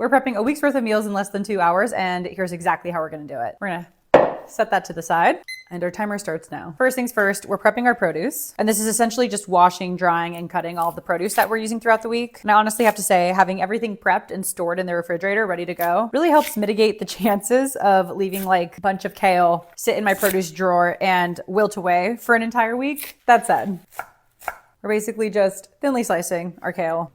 We're prepping a week's worth of meals in less than 2 hours, and here's exactly how we're gonna do it. We're gonna set that to the side. And our timer starts now. First things first, we're prepping our produce. And this is essentially just washing, drying, and cutting all of the produce that we're using throughout the week. And I honestly have to say, having everything prepped and stored in the refrigerator, ready to go, really helps mitigate the chances of leaving like a bunch of kale sit in my produce drawer and wilt away for an entire week. That said, we're basically just thinly slicing our kale.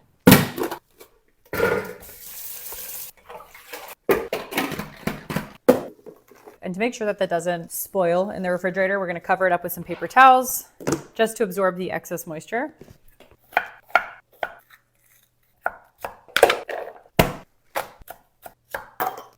And to make sure that doesn't spoil in the refrigerator, we're gonna cover it up with some paper towels just to absorb the excess moisture.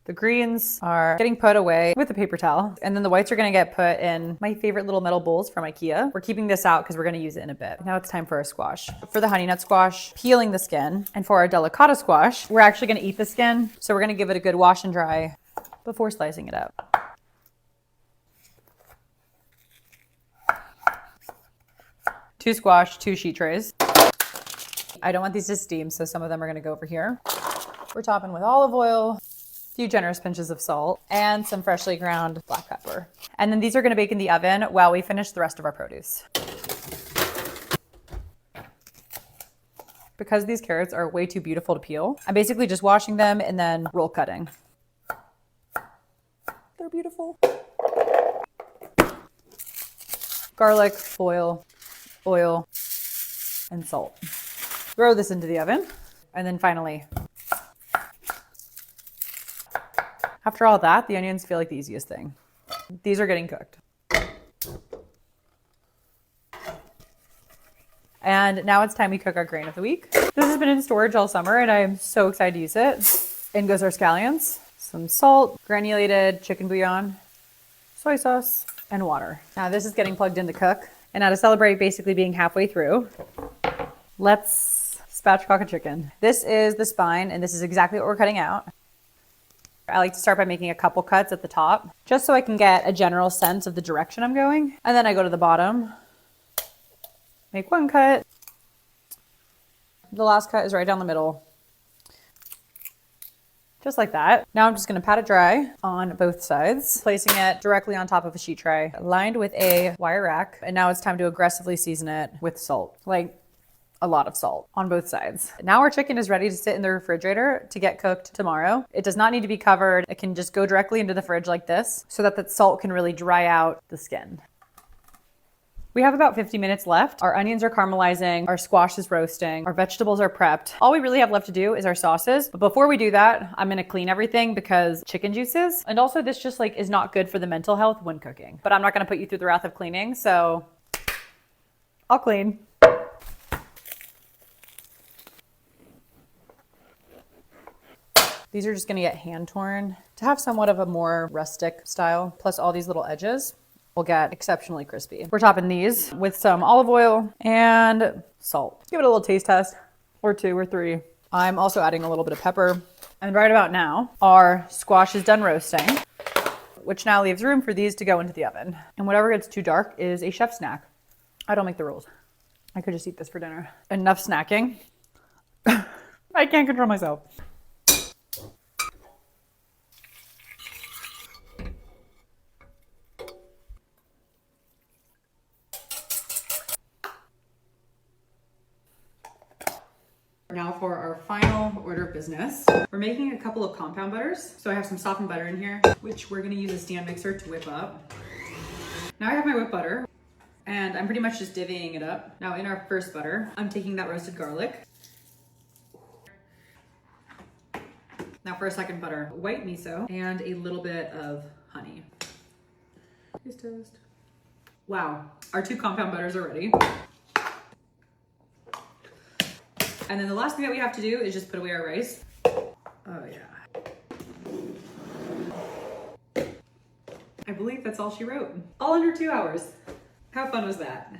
The greens are getting put away with a paper towel, and then the whites are gonna get put in my favorite little metal bowls from IKEA. We're keeping this out because we're gonna use it in a bit. Now it's time for our squash. For the honey nut squash, peeling the skin, and for our delicata squash, we're actually gonna eat the skin, so we're gonna give it a good wash and dry before slicing it up. Two squash, 2 sheet trays. I don't want these to steam, so some of them are gonna go over here. We're topping with olive oil, a few generous pinches of salt, and some freshly ground black pepper. And then these are gonna bake in the oven while we finish the rest of our produce. Because these carrots are way too beautiful to peel, I'm basically just washing them and then roll cutting. They're beautiful. Garlic, oil, and salt. Throw this into the oven. And then finally, after all that, the onions feel like the easiest thing. These are getting cooked. And now it's time we cook our grain of the week. This has been in storage all summer and I am so excited to use it. In goes our scallions, some salt, granulated chicken bouillon, soy sauce, and water. Now this is getting plugged in to cook. And now to celebrate basically being halfway through, let's spatchcock a chicken. This is the spine, and this is exactly what we're cutting out. I like to start by making a couple cuts at the top, just so I can get a general sense of the direction I'm going. And then I go to the bottom, make one cut. The last cut is right down the middle. Just like that. Now I'm just gonna pat it dry on both sides, placing it directly on top of a sheet tray, lined with a wire rack. And now it's time to aggressively season it with salt, like a lot of salt on both sides. Now our chicken is ready to sit in the refrigerator to get cooked tomorrow. It does not need to be covered. It can just go directly into the fridge like this so that the salt can really dry out the skin. We have about 50 minutes left. Our onions are caramelizing, our squash is roasting, our vegetables are prepped. All we really have left to do is our sauces. But before we do that, I'm gonna clean everything because chicken juices. And also this just like is not good for the mental health when cooking. But I'm not gonna put you through the wrath of cleaning, so I'll clean. These are just gonna get hand torn to have somewhat of a more rustic style, plus all these little edges will get exceptionally crispy. We're topping these with some olive oil and salt. Give it a little taste test, or 2 or 3. I'm also adding a little bit of pepper. And right about now, our squash is done roasting, which now leaves room for these to go into the oven. And whatever gets too dark is a chef snack. I don't make the rules. I could just eat this for dinner. Enough snacking. I can't control myself. Now for our final order of business. We're making a couple of compound butters. So I have some softened butter in here, which we're gonna use a stand mixer to whip up. Now I have my whipped butter, and I'm pretty much just divvying it up. Now in our first butter, I'm taking that roasted garlic. Now for a second butter, white miso, and a little bit of honey. Taste test. Wow, our 2 compound butters are ready. And then the last thing that we have to do is just put away our rice. Oh yeah. I believe that's all she wrote. All under 2 hours. How fun was that?